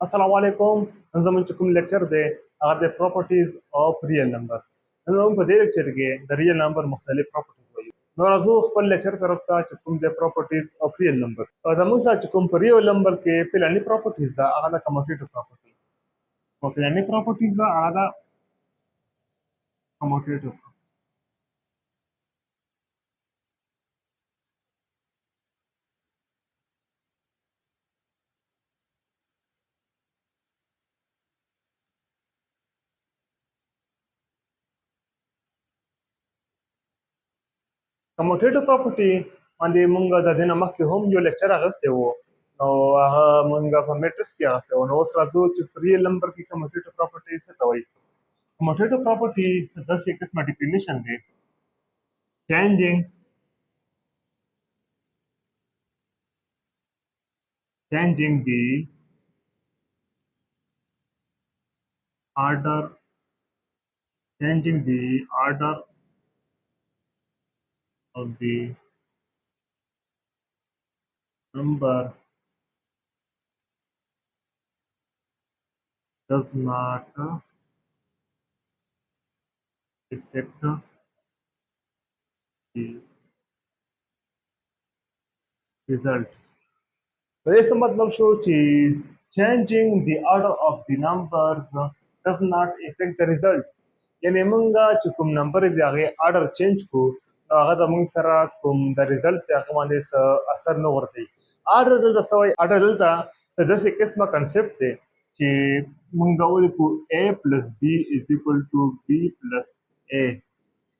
السلام علیکم. نن زموږ چې کوم لیکچر دی هغه د پراپرټیز اف ریل نمبر. نن موږ په دې لیکچر کې د ریل نمبر مختلف پراپرټیز وایو. نو راځو خپل لیکچر طرف ته چې کوم د پراپرټیز اف ریل نمبر. زموږ سره چې کوم په ریل نمبر کې پلاني پراپرټیز ده هغه د کموټیټیو پراپرټي. او پلاني پراپرټیز ده هغه د کموټیټیو. کموټیټیو پراپرټي باندې موږ د دې نه مخکې هم یو لیکچر اخیستی و، نو هغه موږ په میټرکس کې اخیستی و. نو اوس راځو چې په ریل نمبر کې کموټیټیو پراپرټي څه ته وایي. کموټیټیو پراپرټي داسې قسمه ډیفینیشن دی: changing the order of the number does not affect the result. په دې څه مطلب شو چې changing the order of the numbers does not affect the result. یعنې موږ چې کوم نمبر دی هغې آرډر چینج کړو نو هغه زموږ سره کوم د ریزلټ دی هغه باندې څه اثر نه غورځوي. آرډر دلته څه وایي؟ آرډر دلته څه داسې قسمه کنسپټ دی چې موږ ولیکو A plus B is equal to B plus A.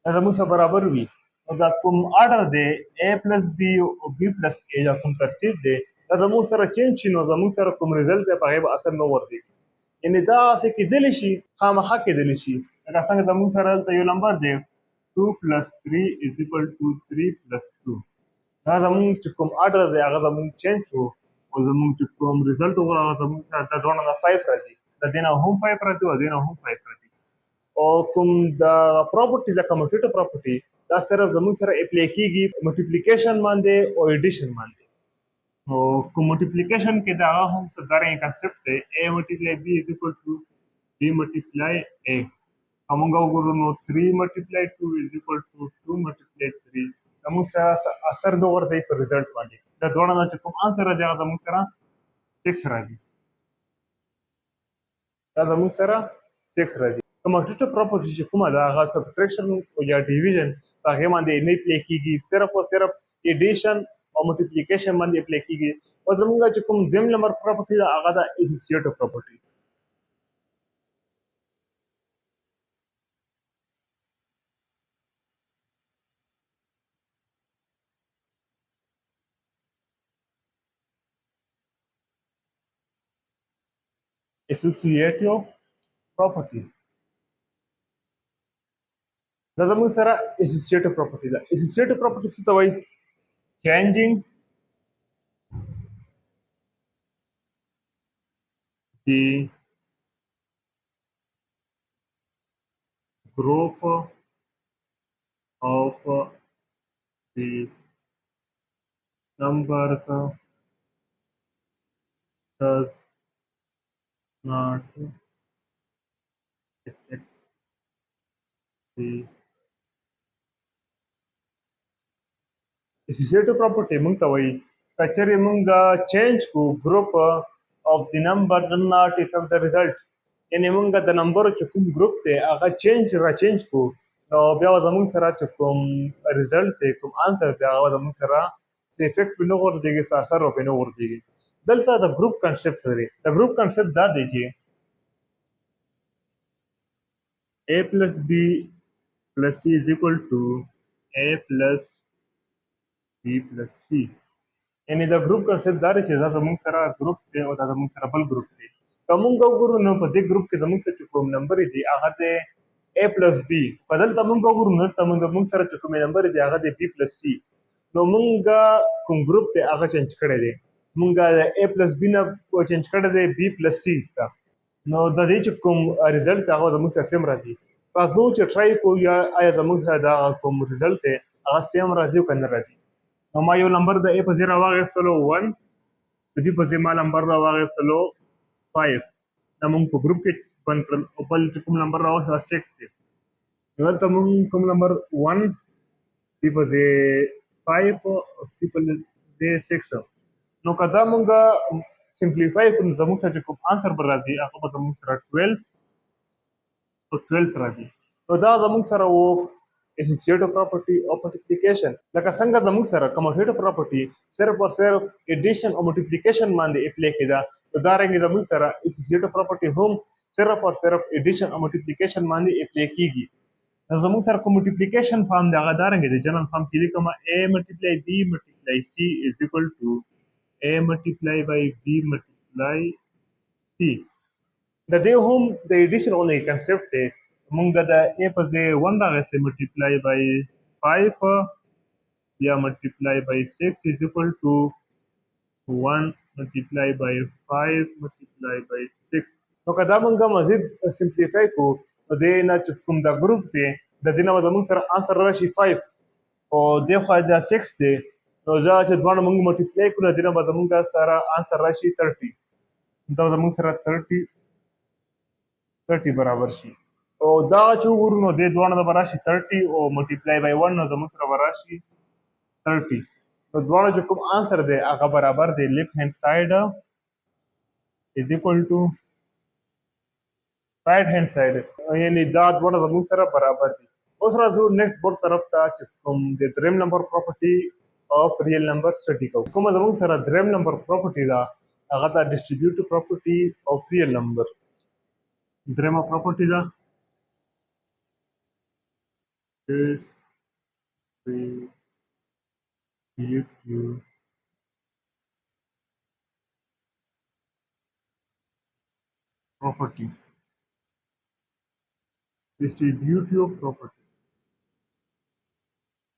دا زموږ سره برابر وي. نو دا کوم آرډر دی A plus B او B plus A دا کوم ترتیب دی دا زموږ سره چینج شي نو زموږ سره کوم ریزلټ دی په هغې به اثر نه غورځوي. یعنې دا هسې کېدلی شي، خامخا کېدلی شي. لکه څنګه زموږ سره دلته یو نمبر دی 2 plus 3 is equal to 3 plus 2. دا زموږ چې کوم آرډر دی هغه زموږ چینج شو او زموږ چې کوم ریزلټ وګورو هغه زموږ سره دا دواړه نه 5 راځي. د دې نه هم 5 راځي او د دې نه هم 5 راځي. او کوم د پراپرټي د کموټیټیو پراپرټي دا صرف زموږ سره اپلای کېږي ملټیپلیکیشن باندې او ایډیشن باندې. نو کوم ملټیپلیکیشن کې دا هغه هم څه دارنګه کنسپټ دی A multiply B is equal to B multiply A. موږ وګورو نو 3 multiply 2 is equal to 2 multiply 3. زموږ سره اثر نه غورځوي په ریزلټ باندې. د دواړو نه چې کوم انسر راځي هغه زموږ سره 6 راځي. دا زموږ سره 6 راځي. کموټیټیو پراپرټي چې کومه ده هغه سبټریکشن یا ډیویژن په هغې باندې نه اپلای کېږي، صرف او صرف ایډیشن او ملټیپلیکیشن باندې اپلای کېږي. او زموږ چې کوم دویم نمبر پراپرټي ده هغه ده اسوسییټیو پراپرټي. اسوسییټیو پراپرټي دا زموږ سره اسوسییټیو پراپرټي ده. اسوسییټیو پراپرټي څه ته وایي؟ changing the group of the numbers does not affect the associative property. موږ ته وایي که چېرې موږ چینج کړو ګروپ of the number does not affect the result. یعنې موږ د نمبرو چې کوم ګروپ دی هغه را چینج کړو نو بیا به زموږ سره چې کوم ریزلټ دی کوم انسر دی هغه به زموږ سره څه افیکټ پرې نه غورځېږي، څه اثر به پرې نه غورځېږي. دلته د ګروپ کنسپټ څه دی؟ د ګروپ کنسپټ دا دی چې A plus B plus C is equal to A plus B plus C. یعنې د ګروپ کنسپټ دا دی چې دا زموږ سره ګروپ دی او دا زموږ سره بل ګروپ دی. که موږ وګورو نو په دې ګروپ کې زموږ سره چې کوم نمبر دی هغه دی A plus B. په دلته موږ وګورو نو دلته زموږ سره چې کوم نمبر دی هغه دی B plus C. نو موږ کوم ګروپ دی هغه چینج کړی دی. موږ د A plus B نه چینج کړی دی B plus C ته. نو د دې چې کوم ریزلټ هغه زموږ سره سیم راځي. راځو چې ټرای کوو یا آیا زموږ سره دا کوم ریزلټ دی هغه سیم راځي او که نه راځي. نو ما یو نمبر د A په ځای راواخیستلو 1، د B په ځای ما نمبر راواخیستلو 5 دا مونږ په ګروپ کې بند کړل او بل چې کوم نمبر راوځي دا 6 دی نو دلته مونږ کوم نمبر 1 بي په ځای 5 او سی په ځای 6 نو که دا مونږ سمپلیفای کړو زموږ سره چې کوم آنسر به راځي هغه به زموږ سره 12 او 12 راځي نو دا زموږ سره و associative property of multiplication لکه څنګه زموږ سره commutative property صرف او صرف addition او multiplication باندې اپلای کېده نو دا رنګ زموږ سره associative property هم صرف او صرف addition او multiplication باندې اپلای کیږي نو زموږ سره کوم multiplication فارم دی هغه دا رنګ دی جنرال فارم کې لیکم a multiply b multiply c is equal to a multiply by b multiply c د دې هم د ایډیشن اونلی کنسپټ دی مونږ د a په ځای 1 راغلی ملټیپلای بای 5 بیا ملټیپلای بای 6 is equal to 1 ملټیپلای بای 5 ملټیپلای بای 6 نو که دا مونږ مزید سمپلیفای کو نو دې نه چې کوم دا ګروپ دی د دې نه زموږ سره آنسر راشي 5 او دې خوا دا 6 دی نو دا چې دواړه مونږ ملټیپلای کړو د دې نه زموږ سره آنسر راشي 30 دا زموږ سره 30 برابر شي او دا چې وګورو نو دې دوه نه به راشي 30 او ملټیپلای بای 1 نو زموږ سره به راشي 30 نو دواړه چې کوم آنسر دی هغه برابر دی لیفت هینډ سایډ از اکول ټو رائټ هینډ سایډ یعنی دا دواړه زموږ سره برابر دي اوس راځو نیکسټ بورډ طرف ته چې کوم د دریم نمبر پراپرټي اف ریل نمبر سټډي کوو کومه زموږ سره دریم نمبر پراپرټي ده هغه دا ډسټریبیوټیو پراپرټي اف ریل نمبر درېمه پراپرټي ده distributive property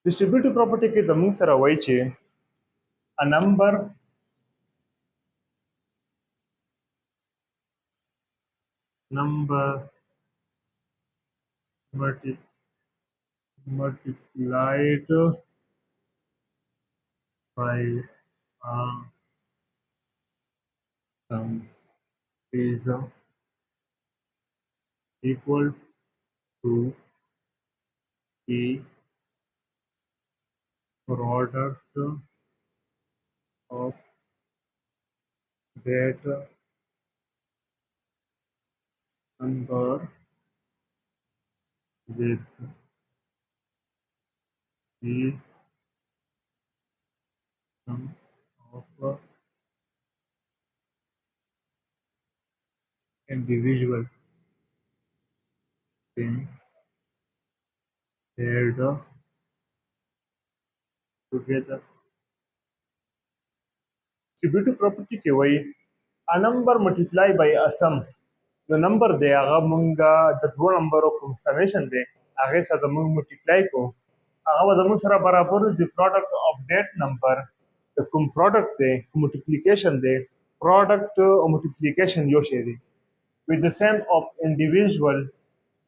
distributive property کې زموږ سره وایي چې a number multiplied by sum is equal to the product of that number with the sum of individual things add together. Distributive property کې وایي a number multiply by a sum نو نمبر دی هغه مونږه د دوه نمبرو کوم سمیشن دی هغې سره زموږ ملټیپلای کوو هغه به زموږ سره برابر د پروډکټ اف دیټ نمبر د کوم پروډکټ دی کوم ملټیپلیکیشن دی پروډکټ او ملټیپلیکیشن یو شی دی with the sum of individual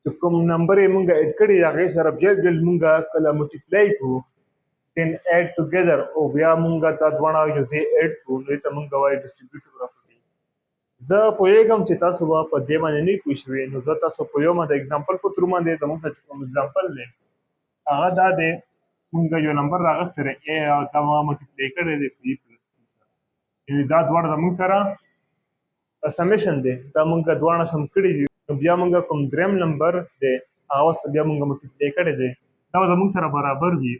چې کوم نمبر یې مونږ اډ کړي هغې سره بېل مونږه کله ملټیپلای کوو then add together او بیا مونږ دا دواړه یو ځای اډ کوو نو ته مونږ وایو ډسټریبیوټیو پراپرټي زه پوهېږم چې تاسو به په دې باندې نه پوه شوي نو زه تاسو پوهوم د اګزامپل په ترو باندې زموږ سره کوم اګزامپل دی هغه دا دی مونږ یو نمبر راغستی دی اے او دا ما ملټیپلای کړی دی بي پلس سی سره یعنې دا دواړه زموږ سره سمیشن دی دا مونږ دواړه سم کړي دي نو بیا مونږ کوم دریم نمبر دی هغه بیا مونږ ملټیپلای کړی دی دا به زموږ سره برابر وي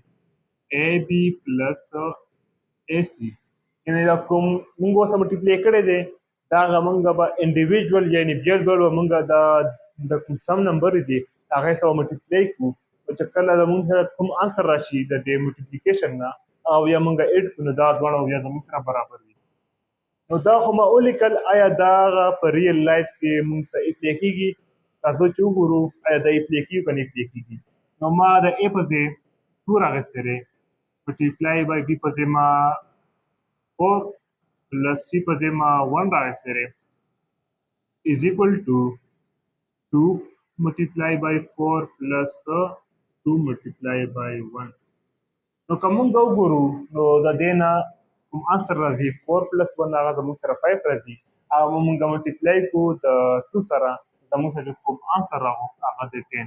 اے بي پلس اے سی یعنې دا کوم مونږ اوس ملټیپلای کړی دی دا هغه مونږ به انډیویجول یعنې بېل به مونږ د کوم سم نمبر دی هغې سره ملټیپلای کړو او چې کله زموږ سره کوم آنسر راشي د دې ملټیپلیکیشن نه او یا مونږ اډ کړو نو دا دواړه بیا زموږ سره برابر وي نو دا خو ما ولیکل آیا دا په ریل لایف کې مونږ سره اپلای کېږي تاسو چې وګورو آیا دا اپلای کېږي که نه اپلای کېږي نو ما د اے په ځای 2 راغستی دی ملټیپلای بای بي په ځای ما 4 پلس سی په ځای ما 1 راغستی دی is equal to 2 multiply by 4 plus 2 multiply by 1 نو که مونږ وګورو نو د دې نه کوم آنسر راځي 4 پلس 1 هغه زموږ سره 5 راځي مونږ ملټیپلای کو د 2 سره زموږ سره کوم انسر راغو هغه د 10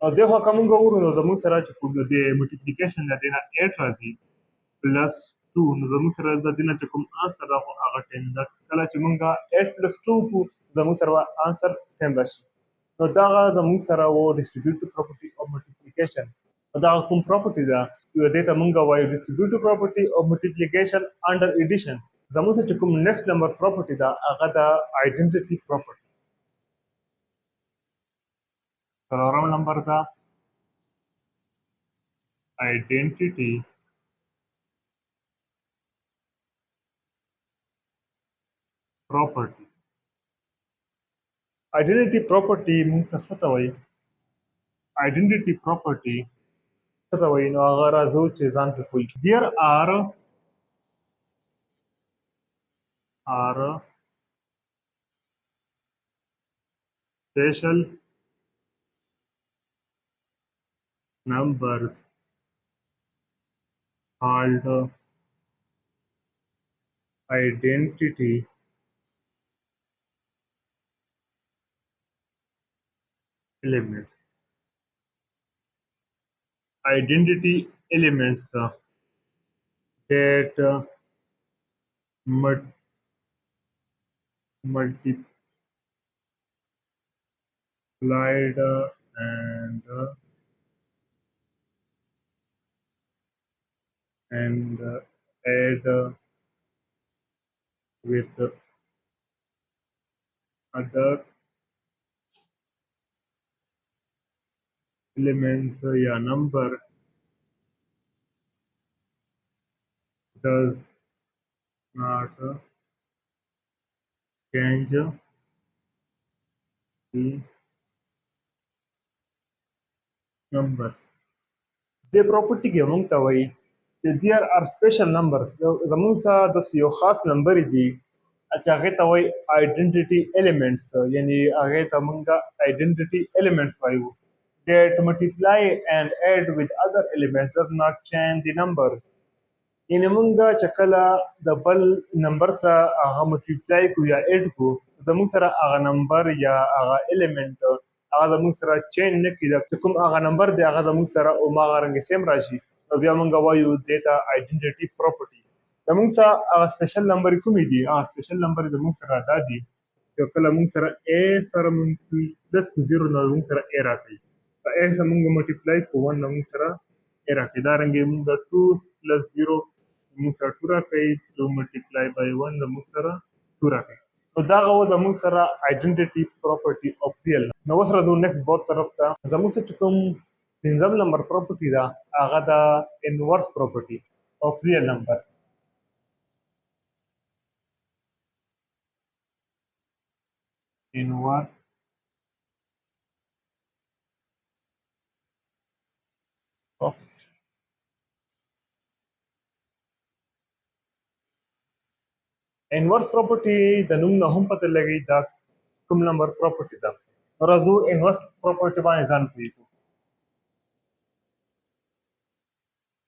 او دغه کوم ګورو نو زموږ سره چې کوم د ملټیپلیکیشن د دینه 8 راځي پلس 2 نو زموږ سره د دینه چې کوم انسر راغو هغه 10 ده کله چې مونږه 8 پلس 2 کو زموږ سره انسر 10 راشي نو دا زموږ سره و ډیسټریبیوټیو پراپرټي او ملټیپلیکیشن دا کوم پراپرټي ده دې ته مونږ وایو ډیسټریبیوټیو پراپرټي او ملټیپلیکیشن انډر ایډیشن زموږ چې کوم نیکسټ نمبر پراپرټي ده هغه د آیډنټیټي پراپرټي څلورم نمبر ده آیډنټیټي پراپرټي آیډنټیټي پراپرټي موږ څه ته وایي آیډنټیټي پراپرټي څه ته وایي نو هغه راځو چې ځان پرې پوه کړو there are special numbers called identity elements. Identity elements that multiplied and add with other elements या number does not change the number. دې پراپرټي کې موږ ته وایي چې there are special numbers زموږ سره د یو خاص نمبر دي چې هغې ته وایي identity elements یعنی هغې ته موږ identity elements وایو that multiply and add with other elements does not change the number یعنی موږ چې کله د بل نمبر سره هغه ملټیپلای کو یا اډ کو زموږ سره هغه نمبر یا هغه الیمنٹ هغه زموږ سره چینج نه کیږي کوم هغه نمبر دی هغه زموږ سره او هغه رنګ سیم راشي نو بیا موږ وایو دیتا آیډنټیټي پراپرټي زموږ سره هغه سپیشل نمبر کومې دي هغه سپیشل نمبر زموږ سره دا دي چې کله موږ سره ا سره موږ پلس 0 نو موږ سره ا راځي ا سره موږ ملټیپلای کوو نو موږ سره ا راځي دا رنګ موږ 2 پلس 0 موږ سره 2 راکوي 2 ملټیپلای بای 1 موږ سره 2 راکوي نو دا غو زموږ سره آیډنټیټي پراپرټي اف ریل نو اوس راځو نیکسټ بورډ طرف ته زموږ څخه کوم پنځم نمبر پراپرټي دا هغه دا انورس پراپرټي اف ریل نمبر انورس انورس پراپرټي د نوم نه هم پته لګي دا کوم نمبر پراپرټي ده راځو انورس پراپرټي باندې ځان پوهیږو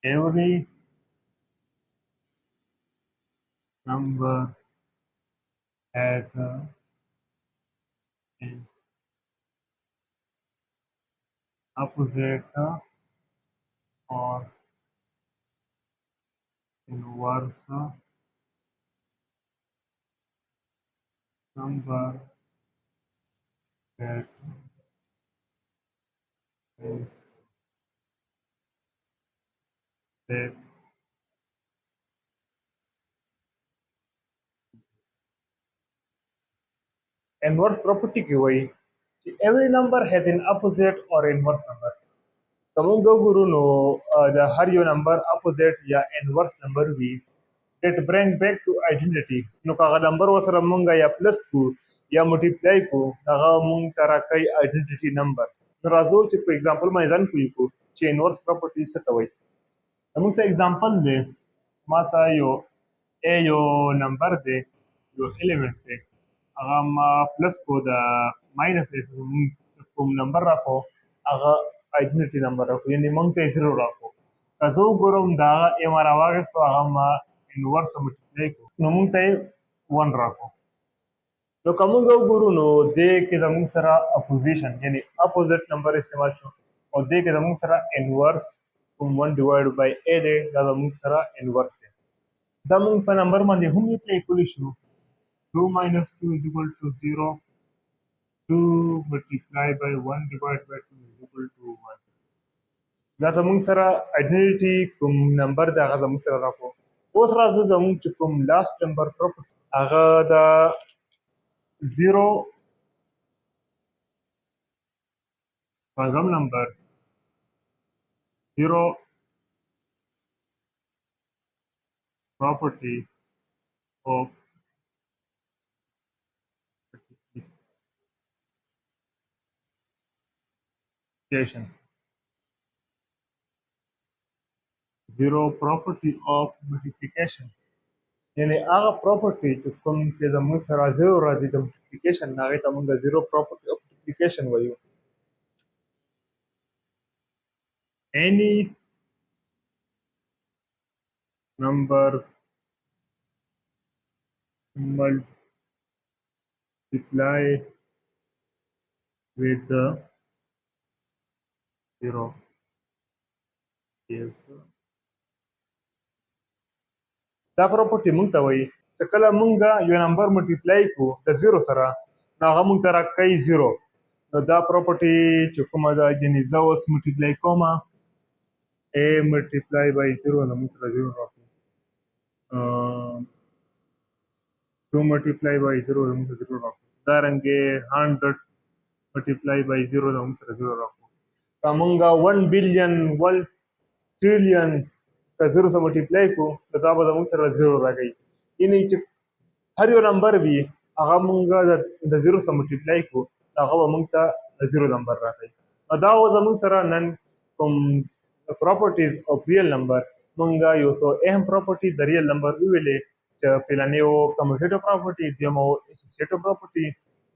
every number has an opposite or inverse number that is that inverse property की वही every number has an opposite or inverse number तमों गुरु नो the हर यो number opposite या inverse number भी that bring back to identity नो का number वसर मंगा या plus को या multiply को नगा मंग तरह कई identity number राजो चे for example मैं जान को चे inverse property से तवई तमों से example दे मासा यो ए यो number they yo element they هغه ما پلس کو دا ماینس کوم نمبر راکو هغه آیډنټی نمبر راکو یعنی مونږ ته 0 راکو که زه وګورم دا ام را واغستو هغه ما انورس ملټیپلای کو نو مونږ ته 1 راکو نو که موږ وګورو نو دې کې زموږ سره اپوزیشن یعنی اپوزیټ نمبر استعمال شو او دې کې زموږ سره انورس کوم 1 ډیوایډ بای ا دی دا زموږ سره انورس دی دا موږ په نمبر باندې هم اپلای کولی شو 2 minus 2 is equal to 0 2 multiplied by 1 divided by 2 is equal to 1 دا زموږ سره ایډنټیټي کوم نمبر دی هغه زموږ سره راکو اوس راځو زموږ چې کوم لاست نمبر پروپرټي هغه د 0 پنځم نمبر 0 property of multiplication 0 property of multiplication یعنی هغه پراپرټي چې کوم چې زموږ سره 0 راځي د ملټیپلیکیشن هغې ته موږ 0 property of multiplication وایو any numbers multiply with the 0 is دا پراپرټي موږ ته وایي چې کله موږ یو نمبر ملټیپلای کړو د 0 سره نو هغه موږ ته راکوي 0 نو دا پراپرټي چې کومه ده یعنې زه اوس ملټیپلای کوم a multiply by 0 نو موږ سره 0 راکوي 2 multiply by 0 نو موږ سره 0 راکوي دارنګې 100 multiply by 0 نو موږ سره 0 راکوي که موږ 1 بلین 1 ټریلیون که 0 سره ملټیپلای کړو نو دا به زموږ سره 0 راکوي یعنې چې هر یو نمبر وي هغه موږ د 0 سره ملټیپلای کړو هغه به موږ ته 0 نمبر راکوي نو دا زموږ سره نن کوم properties of real number موږ یو څو اهم property د real number وویلې چې پلانې و commutative property دویم و associative property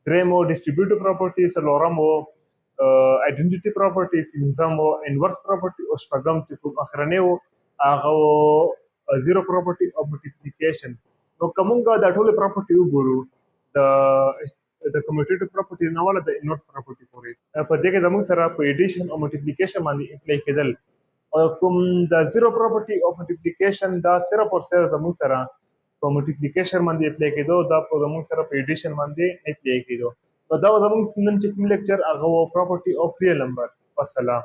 دریم و distributive property څلورم و identity property پنځم و inverse property او شپږم چې کوم اخرنی و هغه و zero property of multiplication نو که موږ دا ټولې property وګورو د commutative property نه والا د inverse property پورې په دې کې زموږ سره په addition او multiplication باندې اپلای کېدل او کوم د zero property of multiplication دا صرف او صرف زموږ سره په multiplication باندې اپلای کېدو دا په زموږ سره په addition باندې اپلای کېدو نو دا زموږ نن چې کوم لیکچر هغه و property of real number والسلام